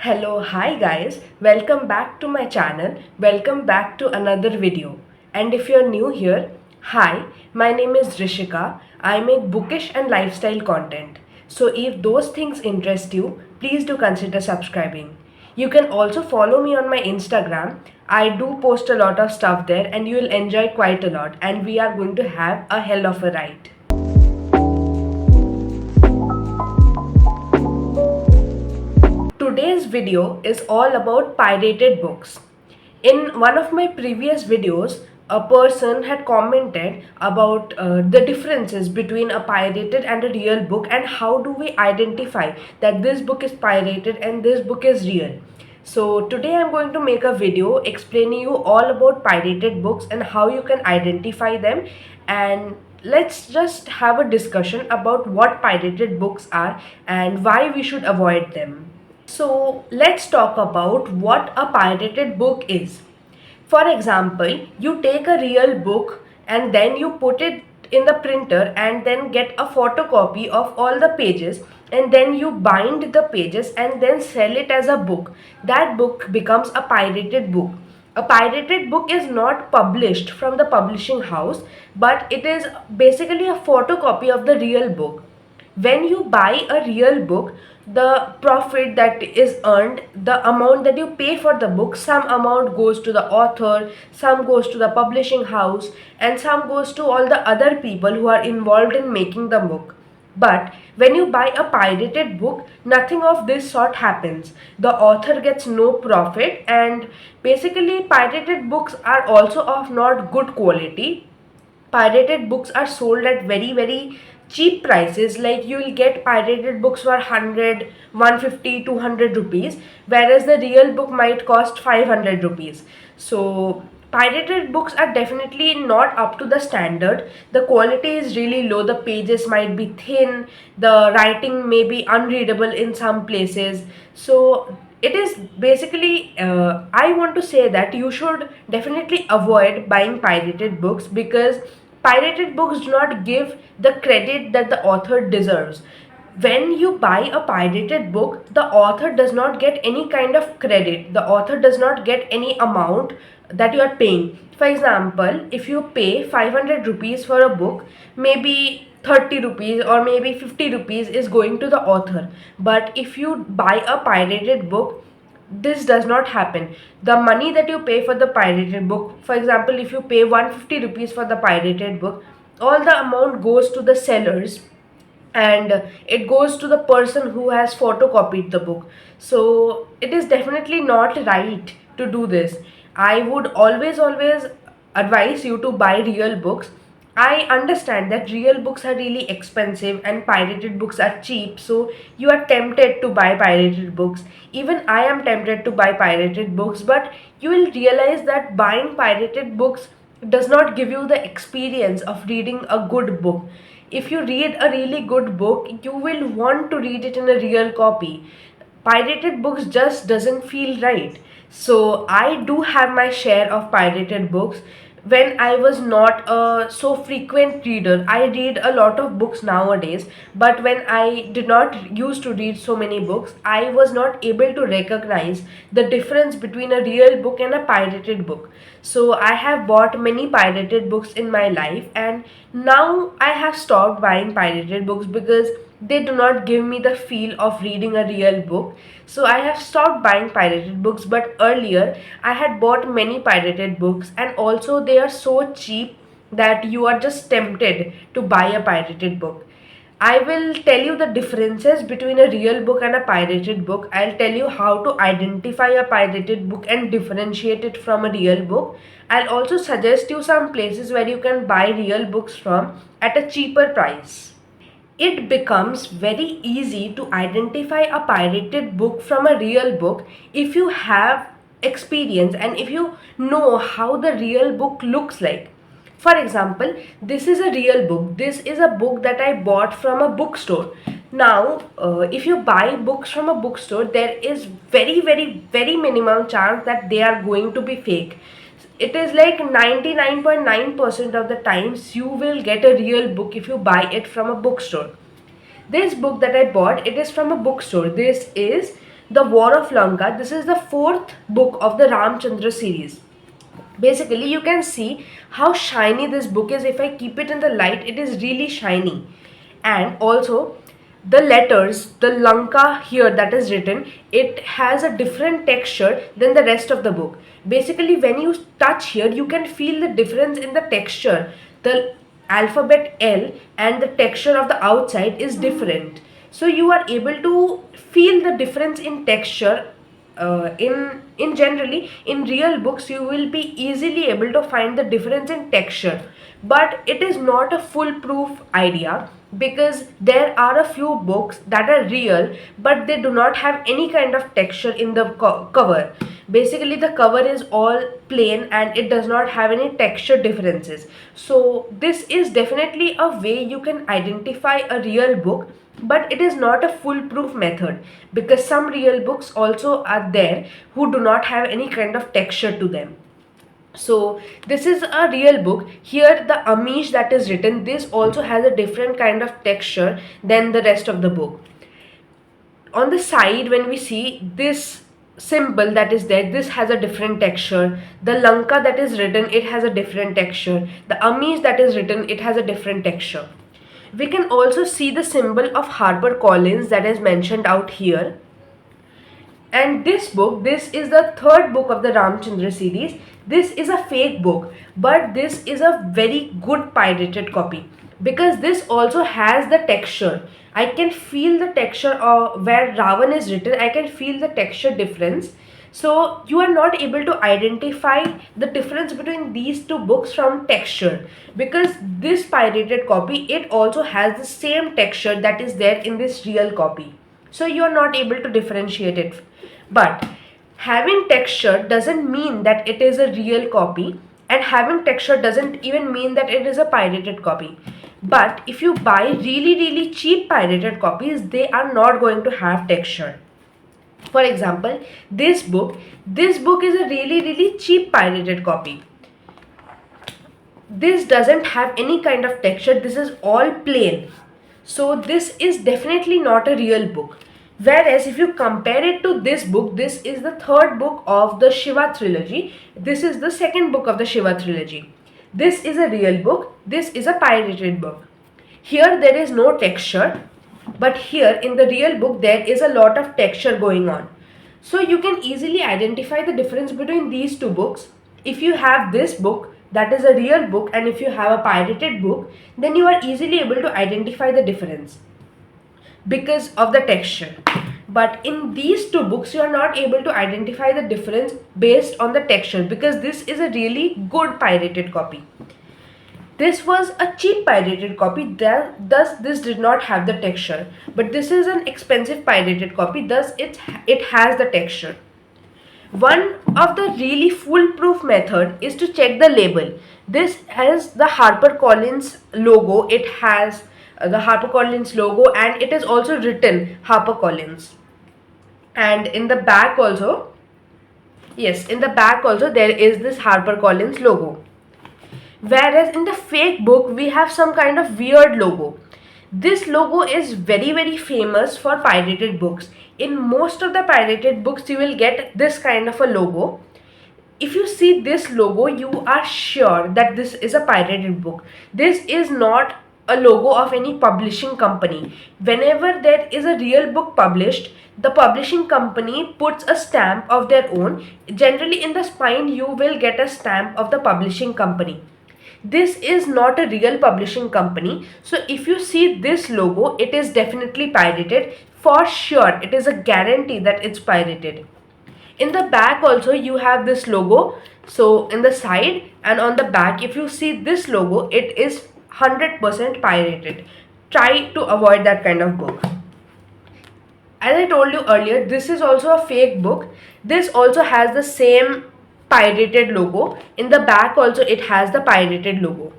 Hello, hi guys, welcome back to my channel, welcome back to another video. And if you're new here, hi, my name is Rishika. I make bookish and lifestyle content. So if those things interest you, please do consider subscribing. You can also follow me on my Instagram. I do post a lot of stuff there and you will enjoy quite a lot, and we are going to have a hell of a ride. Today's video is all about pirated books. In one of my previous videos, a person had commented about the differences between a pirated and a real book, and how do we identify that this book is pirated and this book is real. So today I'm going to make a video explaining you all about pirated books and how you can identify them, and let's just have a discussion about what pirated books are and why we should avoid them. So let's talk about what a pirated book is. For example, you take a real book and then you put it in the printer and then get a photocopy of all the pages, and then you bind the pages and then sell it as a book. That book becomes a pirated book. A pirated book is not published from the publishing house, but it is basically a photocopy of the real book. When you buy a real book, the profit that is earned, the amount that you pay for the book, some amount goes to the author, some goes to the publishing house, and some goes to all the other people who are involved in making the book. But when you buy a pirated book, nothing of this sort happens. The author gets no profit, and basically pirated books are also of not good quality. Pirated books are sold at very cheap prices. Like, you will get pirated books for 100, 150, 200 rupees, whereas the real book might cost 500 rupees. So pirated books are definitely not up to the standard. The quality is really low, the pages might be thin, the writing may be unreadable in some places. So it is basically, I want to say that you should definitely avoid buying pirated books, because pirated books do not give the credit that the author deserves. When you buy a pirated book, the author does not get any kind of credit, the author does not get any amount that you are paying. For example, if you pay 500 rupees for a book, maybe 30 rupees or maybe 50 rupees is going to the author. But if you buy a pirated book, this does not happen. The money that you pay for the pirated book, for example, if you pay 150 rupees for the pirated book, all the amount goes to the sellers, and it goes to the person who has photocopied the book. So it is definitely not right to do this. I would always advise you to buy real books. I understand that real books are really expensive and pirated books are cheap, so you are tempted to buy pirated books. Even I am tempted to buy pirated books, but you will realize that buying pirated books does not give you the experience of reading a good book. If you read a really good book, you will want to read it in a real copy. Pirated books just doesn't feel right. So I do have my share of pirated books. When I was not a so frequent reader, I read a lot of books nowadays, but when I did not used to read so many books, I was not able to recognize the difference between a real book and a pirated book. So I have bought many pirated books in my life, and now I have stopped buying pirated books because they do not give me the feel of reading a real book. So I have stopped buying pirated books, but earlier I had bought many pirated books, and also they are so cheap that you are just tempted to buy a pirated book. I will tell you the differences between a real book and a pirated book. I'll tell you how to identify a pirated book and differentiate it from a real book. I'll also suggest you some places where you can buy real books from at a cheaper price. It becomes very easy to identify a pirated book from a real book if you have experience and if you know how the real book looks like. For example, this is a real book. This is a book that I bought from a bookstore. Now, if you buy books from a bookstore, there is very minimum chance that they are going to be fake. It is like 99.9% of the times you will get a real book if you buy it from a bookstore. This book that I bought, it is from a bookstore. This is The War of Lanka. This is the fourth book of the Ramchandra series. Basically, you can see how shiny this book is. If I keep it in the light, it is really shiny. And also, the letters, the Lanka here that is written, it has a different texture than the rest of the book. Basically, when you touch here, you can feel the difference in the texture. The alphabet L and the texture of the outside is different. So you are able to feel the difference in texture. In generally in real books you will be easily able to find the difference in texture, but it is not a foolproof idea, because there are a few books that are real but they do not have any kind of texture in the cover. Basically the cover is all plain and it does not have any texture differences. So this is definitely a way you can identify a real book, but it is not a foolproof method, because some real books also are there who do not have any kind of texture to them. So this is a real book. Here the Amish that is written, this also has a different kind of texture than the rest of the book. On the side, when we see this symbol that is there, this has a different texture. The Lanka that is written, it has a different texture. The Amish that is written, it has a different texture. We can also see the symbol of HarperCollins that is mentioned out here. And this book, this is the third book of the Ramchandra series. This is a fake book, but this is a very good pirated copy, because this also has the texture. I can feel the texture where Ravan is written. I can feel the texture difference. So you are not able to identify the difference between these two books from texture, because this pirated copy, it also has the same texture that is there in this real copy. So you are not able to differentiate it. But having texture doesn't mean that it is a real copy, and having texture doesn't even mean that it is a pirated copy. But if you buy really cheap pirated copies, they are not going to have texture. For example, this book is a really cheap pirated copy. This doesn't have any kind of texture. This is all plain. So this is definitely not a real book. Whereas if you compare it to this book, this is the third book of the Shiva trilogy. This is the second book of the Shiva trilogy. This is a real book. This is a pirated book. Here there is no texture, but here in the real book there is a lot of texture going on. So you can easily identify the difference between these two books. If you have this book that is a real book, and if you have a pirated book, then you are easily able to identify the difference because of the texture. But in these two books you are not able to identify the difference based on the texture, because this is a really good pirated copy. This was a cheap pirated copy, thus this did not have the texture. But this is an expensive pirated copy, thus it has the texture. One of the really foolproof method is to check the label. This has the HarperCollins logo. It has the HarperCollins logo, and it is also written HarperCollins. And in the back also, yes, in the back also there is this HarperCollins logo. Whereas in the fake book, we have some kind of weird logo. This logo is very famous for pirated books. In most of the pirated books, you will get this kind of a logo. If you see this logo, you are sure that this is a pirated book. This is not a logo of any publishing company. Whenever there is a real book published, the publishing company puts a stamp of their own. Generally in the spine, you will get a stamp of the publishing company. This is not a real publishing company. So if you see this logo, it is definitely pirated. For sure, it is a guarantee that it's pirated. In the back also you have this logo. So in the side and on the back, if you see this logo, it is 100% pirated. Try to avoid that kind of book. As I told you earlier, this is also a fake book. This also has the same pirated logo. In the back also it has the pirated logo.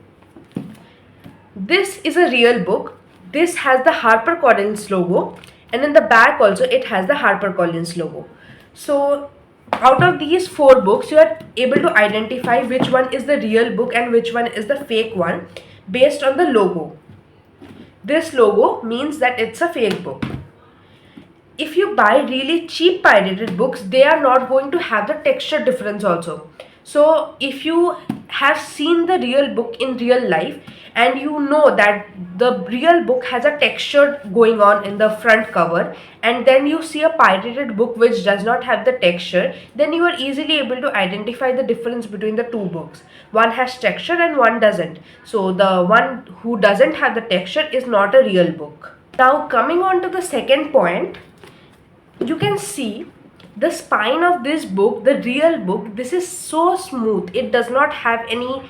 This is a real book. This has the HarperCollins logo, and in the back also it has the HarperCollins logo. So out of these four books, you are able to identify which one is the real book and which one is the fake one based on the logo. This logo means that it's a fake book. if you buy really cheap pirated books, they are not going to have the texture difference also. So if you have seen the real book in real life and you know that the real book has a texture going on in the front cover, and then you see a pirated book which does not have the texture, then you are easily able to identify the difference between the two books. One has texture and one doesn't. So the one who doesn't have the texture is not a real book. Now coming on to the second point, you can see the spine of this book, the real book, this is so smooth. It does not have any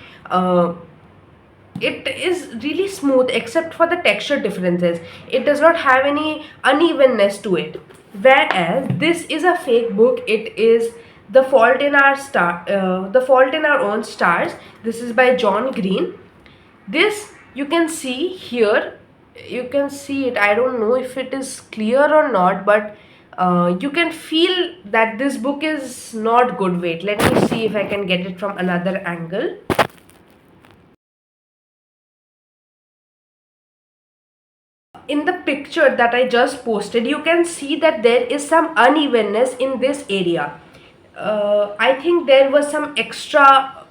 it is really smooth except for the texture differences. It does not have any unevenness to it, whereas this is a fake book. It is The Fault in Our The Fault in Our Own Stars. This is by John Green. This you can see here, you can see it. I don't know if it is clear or not, but you can feel that this book is not good. Wait, let me see if I can get it from another angle. In the picture that I just posted, you can see that there is some unevenness in this area. I think there was some extra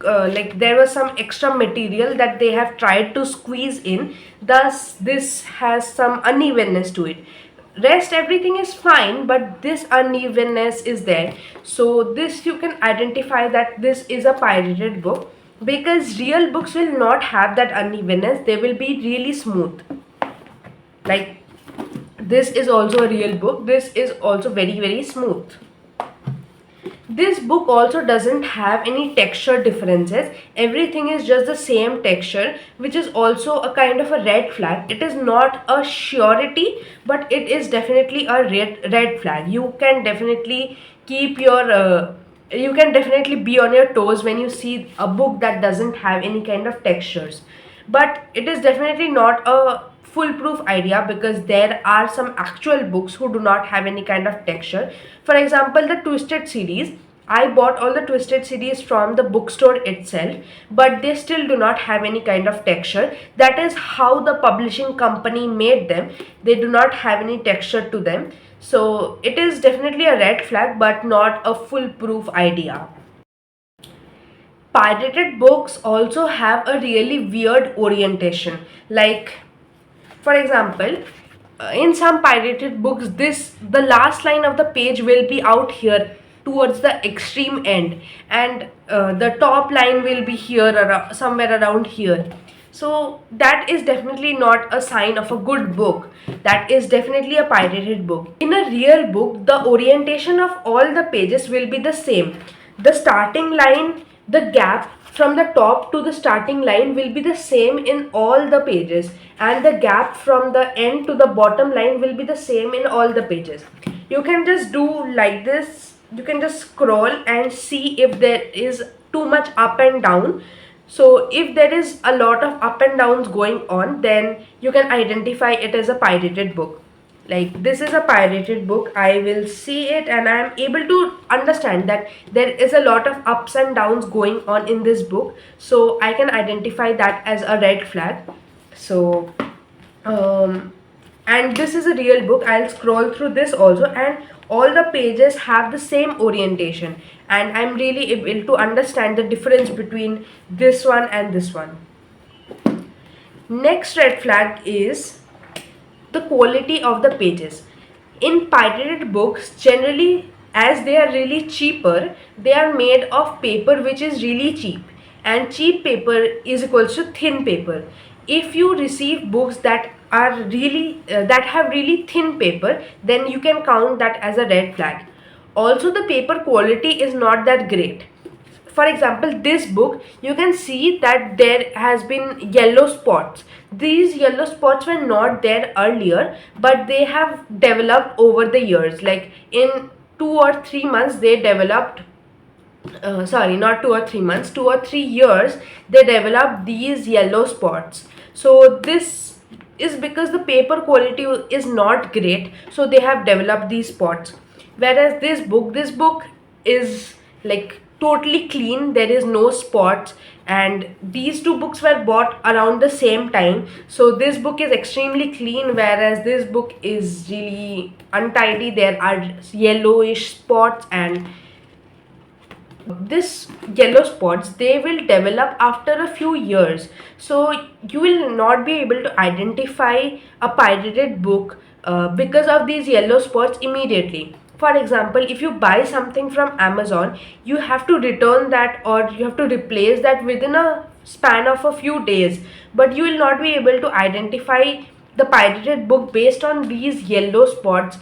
there was some extra material that they have tried to squeeze in, thus this has some unevenness to it. Rest everything is fine, but this unevenness is there. So this you can identify that this is a pirated book, because real books will not have that unevenness. They will be really smooth. Like this is also a real book. This is also very smooth. This book also doesn't have any texture differences. Everything is just the same texture, which is also a kind of a red flag. It is not a surety, but it is definitely a red flag. You can definitely keep your you can definitely be on your toes when you see a book that doesn't have any kind of textures. But it is definitely not a foolproof idea, because there are some actual books who do not have any kind of texture. For example, the Twisted series. I bought all the Twisted series from the bookstore itself, but they still do not have any kind of texture. That is how the publishing company made them. They do not have any texture to them. So it is definitely a red flag, but not a foolproof idea. Pirated books also have a really weird orientation. Like, for example, in some pirated books, the last line of the page will be out here towards the extreme end, and the top line will be here somewhere around here. So that is definitely not a sign of a good book. That is definitely a pirated book. In a real book, the orientation of all the pages will be the same. The starting line, the gap from the top to the starting line will be the same in all the pages, and the gap from the end to the bottom line will be the same in all the pages. You can just do like this. You can just scroll and see if there is too much up and down. So if there is a lot of up and downs going on, then you can identify it as a pirated book. Like this is a pirated book. I will see it and I am able to understand that there is a lot of ups and downs going on in this book. So I can identify that as a red flag. So and this is a real book. I'll scroll through this also, and all the pages have the same orientation, and I'm really able to understand the difference between this one and this one. Next red flag is the quality of the pages. In pirated books, generally, as they are really cheaper, they are made of paper which is really cheap, and cheap paper is equals to thin paper. If you receive books that are really that have really thin paper, then you can count that as a red flag. Also, the paper quality is not that great. For example, this book, you can see that there has been yellow spots. These yellow spots were not there earlier, but they have developed over the years. Like in 2 or 3 months they developed, sorry, not 2 or 3 months, 2 or 3 years they developed these yellow spots. So this is because the paper quality is not great, so they have developed these spots. Whereas this book is like totally clean, there is no spots, and these two books were bought around the same time. So this book is extremely clean, whereas this book is really untidy. There are yellowish spots, and this yellow spots, they will develop after a few years, so you will not be able to identify a pirated book because of these yellow spots immediately. For example, if you buy something from Amazon, you have to return that, or you have to replace that within a span of a few days, but you will not be able to identify the pirated book based on these yellow spots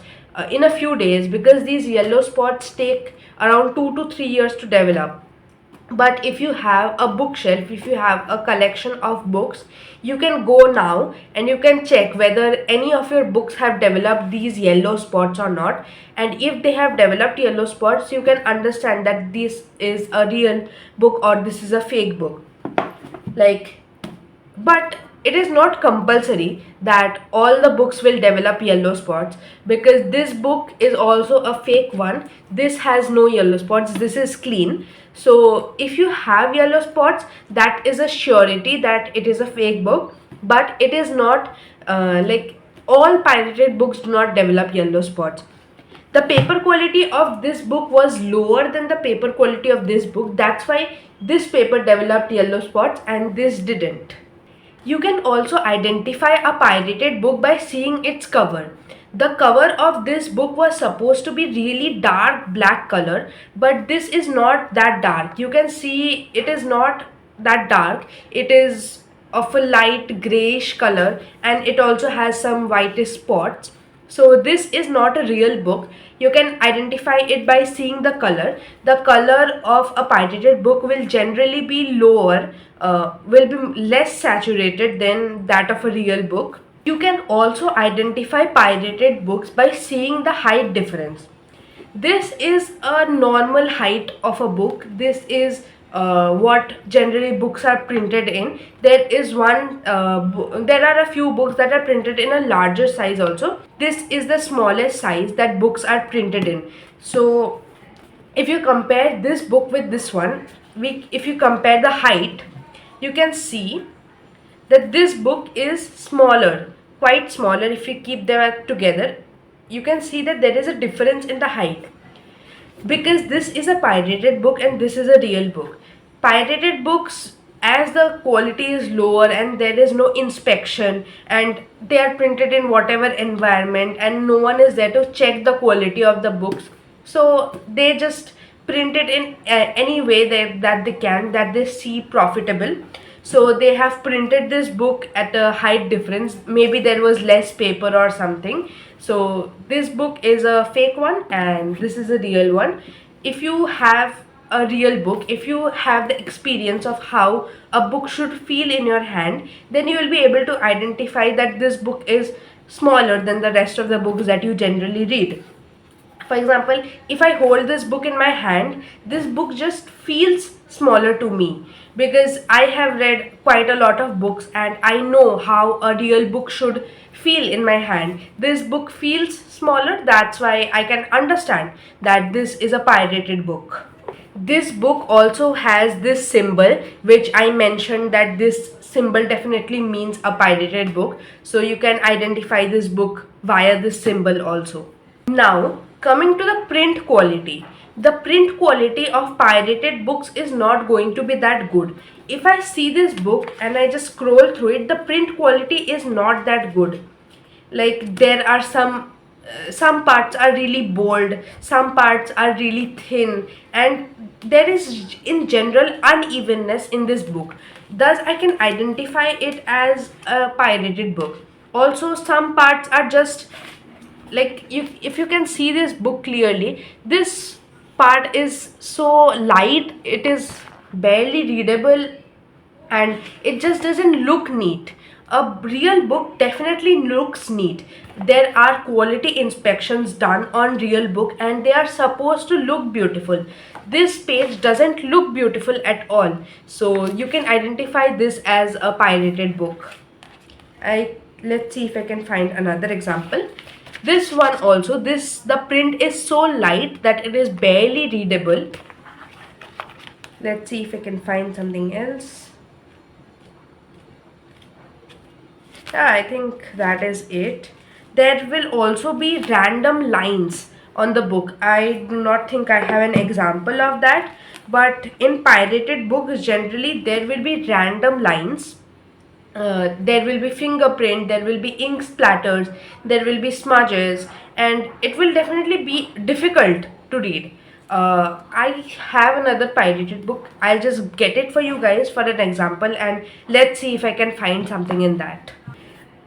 in a few days, because these yellow spots take around 2 to 3 years to develop. But if you have a bookshelf, if you have a collection of books, you can go now and you can check whether any of your books have developed these yellow spots or not. And if they have developed yellow spots, you can understand that this is a real book or this is a fake book. Like, but it is not compulsory that all the books will develop yellow spots, because this book is also a fake one. This has no yellow spots, this is clean. So if you have yellow spots, that is a surety that it is a fake book. But it is not like all pirated books do not develop yellow spots. The paper quality of this book was lower than the paper quality of this book. That's why this paper developed yellow spots and this didn't. You can also identify a pirated book by seeing its cover. The cover of this book was supposed to be really dark black color, but this is not that dark. You can see it is not that dark. It is of a light grayish color, and it also has some whitish spots. So this is not a real book. You can identify it by seeing the color. The color of a pirated book will generally be lower, will be less saturated than that of a real book. You can also identify pirated books by seeing the height difference. This is a normal height of a book. This is what generally books are printed in. There is there are a few books that are printed in a larger size also. This is the smallest size that books are printed in. So if you compare this book with this one, if you compare the height, you can see that this book is smaller, quite smaller. If you keep them together, you can see that there is a difference in the height, because this is a pirated book and this is a real book. Pirated books, as the quality is lower and there is no inspection, and they are printed in whatever environment and no one is there to check the quality of the books, so they just print it in any way that they can, that they see profitable. So they have printed this book at a height difference. Maybe there was less paper or something. So this book is a fake one and this is a real one. If you have a real book, if you have the experience of how a book should feel in your hand, then you will be able to identify that this book is smaller than the rest of the books that you generally read. For example, if I hold this book in my hand, this book just feels smaller to me, because I have read quite a lot of books and I know how a real book should feel in my hand. This book feels smaller, that's why I can understand that this is a pirated book. This book also has this symbol, which I mentioned that this symbol definitely means a pirated book. So you can identify this book via this symbol also. Now, coming to the print quality. The print quality of pirated books is not going to be that good. If I see this book and I just scroll through it, the print quality is not that good. Like, there are some parts are really bold, some parts are really thin, and there is in general unevenness in this book. Thus, I can identify it as a pirated book. Also, some parts are just like, if you can see this book clearly, this part is so light, it is barely readable, and it just doesn't look neat. A real book definitely looks neat. There are quality inspections done on real book and they are supposed to look beautiful. This page doesn't look beautiful at all, so you can identify this as a pirated book. Let's see if I can find another example. This one also, the print is so light that it is barely readable. Let's see if I can find something else. Yeah, I think that is it. There will also be random lines on the book. I do not think I have an example of that, but in pirated books, generally there will be random lines. There will be fingerprint, there will be ink splatters, there will be smudges, and it will definitely be difficult to read. I have another pirated book. I'll just get it for you guys for an example, and let's see if I can find something in that.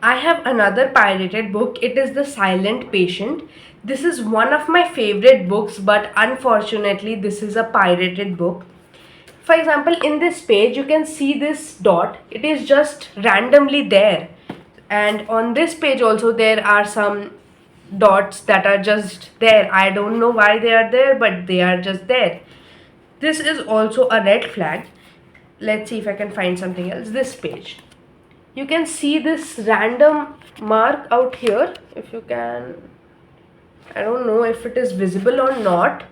I have another pirated book. It is The Silent Patient. This is one of my favorite books, but unfortunately, this is a pirated book. For example, in this page, you can see this dot. It is just randomly there. And on this page also, there are some dots that are just there. I don't know why they are there, but they are just there. This is also a red flag. Let's see if I can find something else. This page, you can see this random mark out here. If you can, I don't know if it is visible or not,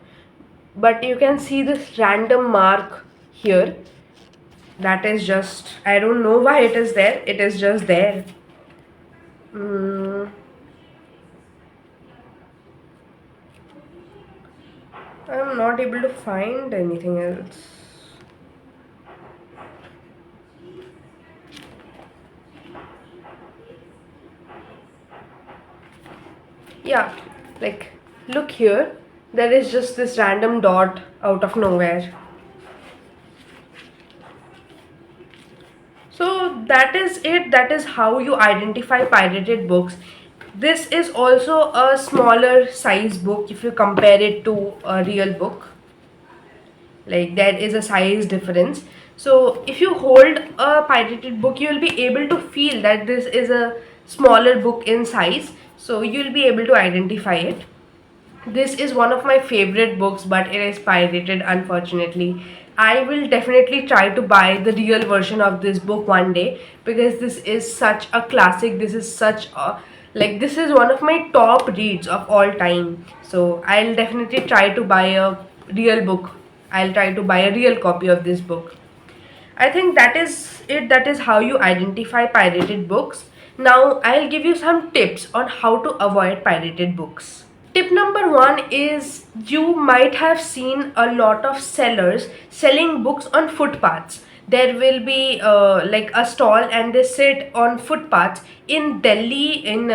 but you can see this random mark here. That is just, I don't know why it is there, it is just there. mm, I'm not able to find anything else. Yeah, like, look here, there is just this random dot out of nowhere. So that is it. That is how you identify pirated books. This is also a smaller size book if you compare it to a real book. Like, there is a size difference. So if you hold a pirated book, you will be able to feel that this is a smaller book in size. So you'll be able to identify it. This is one of my favorite books, but it is pirated, unfortunately. I will definitely try to buy the real version of this book one day, because this is such a classic. This is such a, like, this is one of my top reads of all time. So I'll definitely try to buy a real book. I'll try to buy a real copy of this book. I think that is it. That is how you identify pirated books. Now I'll give you some tips on how to avoid pirated books. Tip number one is, you might have seen a lot of sellers selling books on footpaths. There will be like a stall and they sit on footpaths. In Delhi, in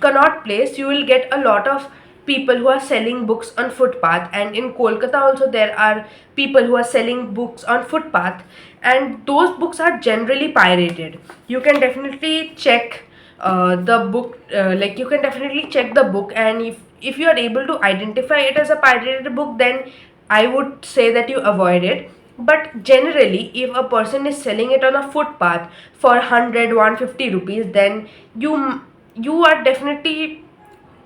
Connaught Place, you will get a lot of people who are selling books on footpath, and in Kolkata also there are people who are selling books on footpath, and those books are generally pirated. You can definitely check the book, like, you can definitely check the book, and if you are able to identify it as a pirated book, then I would say that you avoid it. But generally, if a person is selling it on a footpath for 100 150 rupees, then you are definitely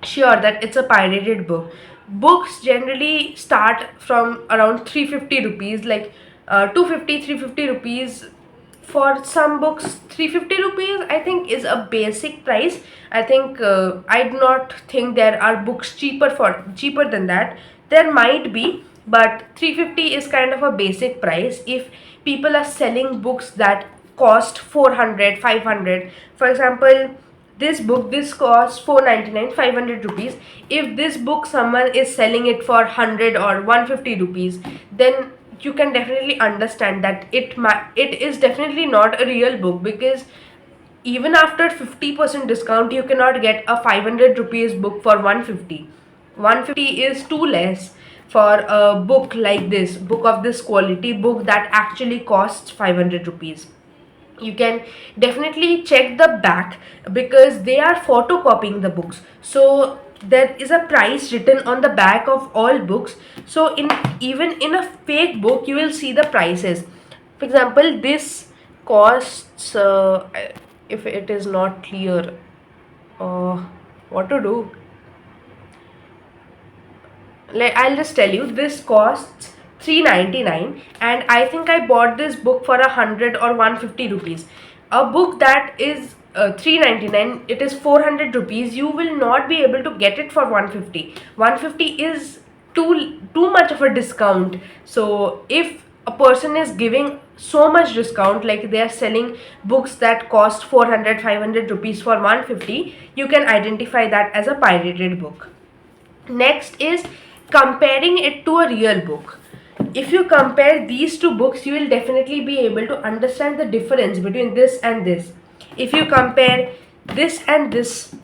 sure that it's a pirated book. Books generally start from around 350 rupees, like 250 350 rupees. For some books, 350 rupees I think is a basic price. I think I do not think there are books cheaper than that. There might be, but 350 is kind of a basic price. If people are selling books that cost 400 500, for example, this book, this costs 499 500 rupees. If this book someone is selling it for 100 or 150 rupees, then you can definitely understand that it is definitely not a real book, because even after 50% discount, you cannot get a 500 rupees book for 150. 150 is too less for a book like this, book of this quality, book that actually costs 500 rupees. You can definitely check the back, because they are photocopying the books, so there is a price written on the back of all books. So in, even in a fake book, you will see the prices. For example, this costs if it is not clear, uh, what to do, like, I'll just tell you, this costs 399, and I think I bought this book for 100 or 150 rupees. A book that is 399, it is 400 rupees. You will not be able to get it for 150. 150 is too much of a discount. So if a person is giving so much discount, like they are selling books that cost 400 500 rupees for 150, you can identify that as a pirated book. Next is comparing it to a real book. If you compare these two books, you will definitely be able to understand the difference between this and this. If you compare this and this,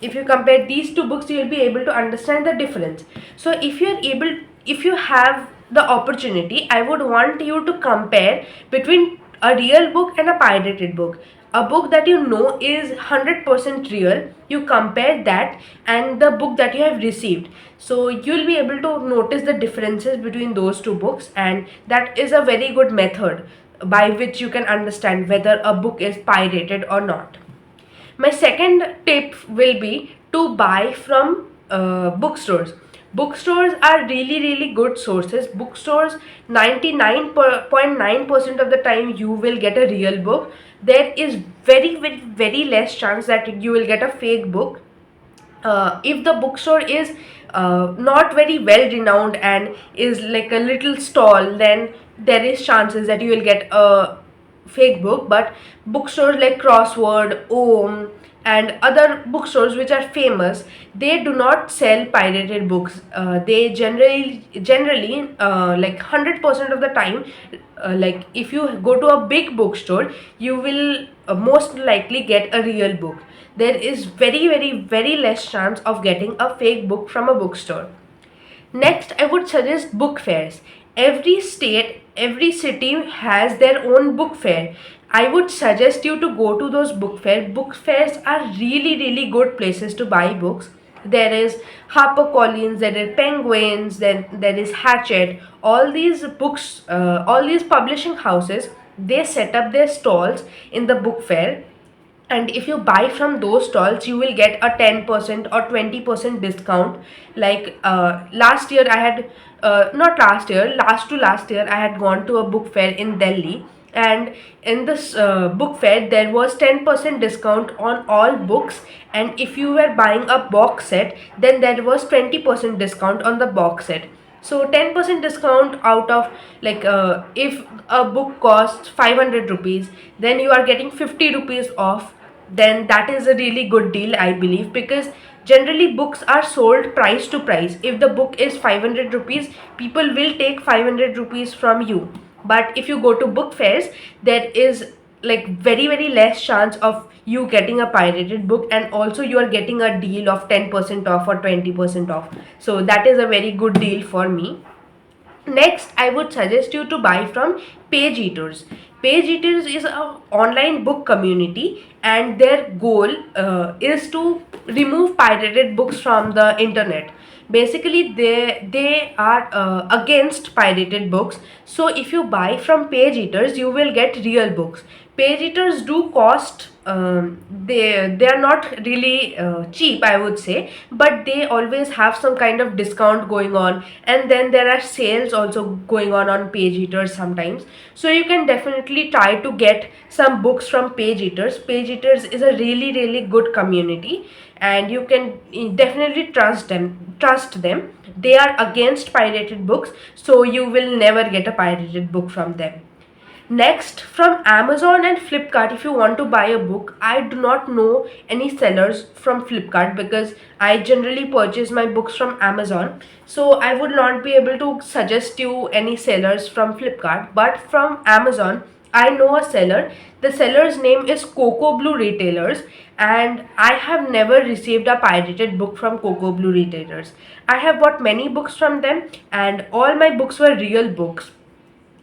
if you compare these two books, you will be able to understand the difference. So if you have the opportunity, I would want you to compare between a real book and a pirated book. A book that you know is 100% real, you compare that and the book that you have received, so you'll be able to notice the differences between those two books, and that is a very good method by which you can understand whether a book is pirated or not. My second tip will be to buy from bookstores. Bookstores are really really good sources. Bookstores, 99.9% of the time you will get a real book. There is very very very less chance that you will get a fake book. If the bookstore is not very well renowned and is like a little stall, then there is chances that you will get a fake book. But bookstores like Crossword, Om, and other bookstores which are famous, they do not sell pirated books. They generally like 100% of the time, like if you go to a big bookstore, you will most likely get a real book. There is very very very less chance of getting a fake book from a bookstore. Next, I would suggest book fairs. Every state, every city has their own book fair. I would suggest you to go to those book fairs. Book fairs are really, really good places to buy books. There is HarperCollins, there is Penguins, then there is Hachette. All these books, all these publishing houses, they set up their stalls in the book fair, and if you buy from those stalls, you will get a 10% or 20% discount. Like last year I had not last year, last to last year, I had gone to a book fair in Delhi, and in this book fair there was 10% discount on all books, and if you were buying a box set, then there was 20% discount on the box set. So 10% discount out of, like if a book costs 500 rupees, then you are getting 50 rupees off. Then that is a really good deal, I believe, because generally books are sold price to price. If the book is 500 rupees, people will take 500 rupees from you. But if you go to book fairs, there is like very very less chance of you getting a pirated book, and also you are getting a deal of 10% off or 20% off. So that is a very good deal for me. Next, I would suggest you to buy from Page Eaters. Page Eaters is an online book community, and their goal is to remove pirated books from the internet. Basically, they are against pirated books. So if you buy from Page Eaters, you will get real books. Page Eaters do cost, they are not really cheap, I would say, but they always have some kind of discount going on, and then there are sales also going on Page Eaters sometimes. So you can definitely try to get some books from Page Eaters. Page Eaters is a really really good community, and you can definitely trust them. They are against pirated books, so you will never get a pirated book from them. Next, from Amazon and Flipkart, if you want to buy a book, I do not know any sellers from Flipkart because I generally purchase my books from Amazon. So I would not be able to suggest you any sellers from Flipkart. But from Amazon, I know a seller. The seller's name is Coco Blue Retailers, and I have never received a pirated book from Coco Blue Retailers. I have bought many books from them, and all my books were real books.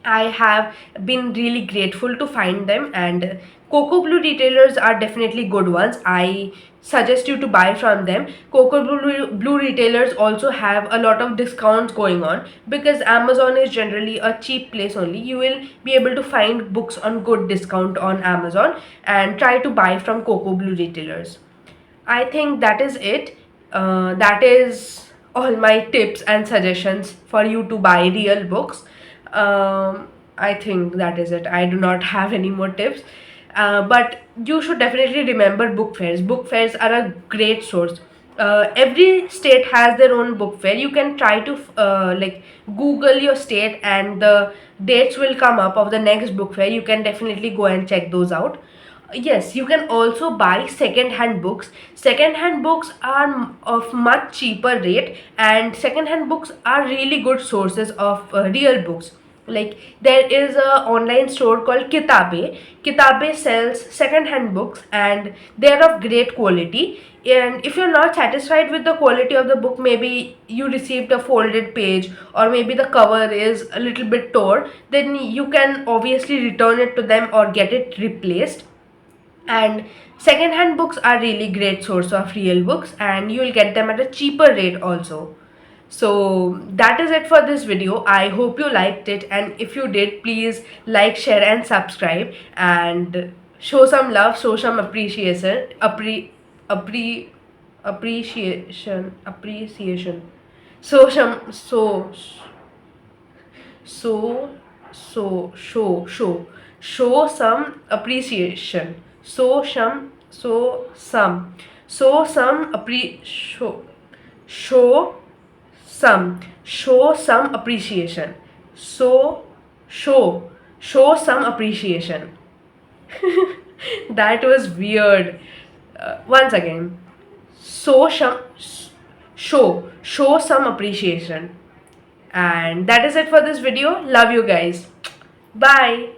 I have been really grateful to find them, and Coco Blue retailers are definitely good ones. I suggest you to buy from them. Blue retailers also have a lot of discounts going on because Amazon is generally a cheap place only. You will be able to find books on good discount on Amazon, and try to buy from Coco Blue retailers. I think that is it. That is all my tips and suggestions for you to buy real books. I think that is it. I do not have any more tips. But you should definitely remember book fairs. Book fairs are a great source. every state has their own book fair. You can try to like Google your state, and the dates will come up of the next book fair. You can definitely go and check those out. Yes, you can also buy second hand books. Second hand books are of much cheaper rate, and second hand books are really good sources of real books. Like, there is a online store called Kitabe sells second hand books, and they are of great quality. And if you're not satisfied with the quality of the book, maybe you received a folded page, or maybe the cover is a little bit torn, then you can obviously return it to them or get it replaced. And second hand books are really great source of real books, and you will get them at a cheaper rate also. So that is it for this video. I hope you liked it, and if you did, please like, share and subscribe, and show some love, show some appreciation. So some so so show some appreciation. Show show some appreciation. So show some appreciation. That was weird. Once again. So show some appreciation. And that is it for this video. Love you guys. Bye.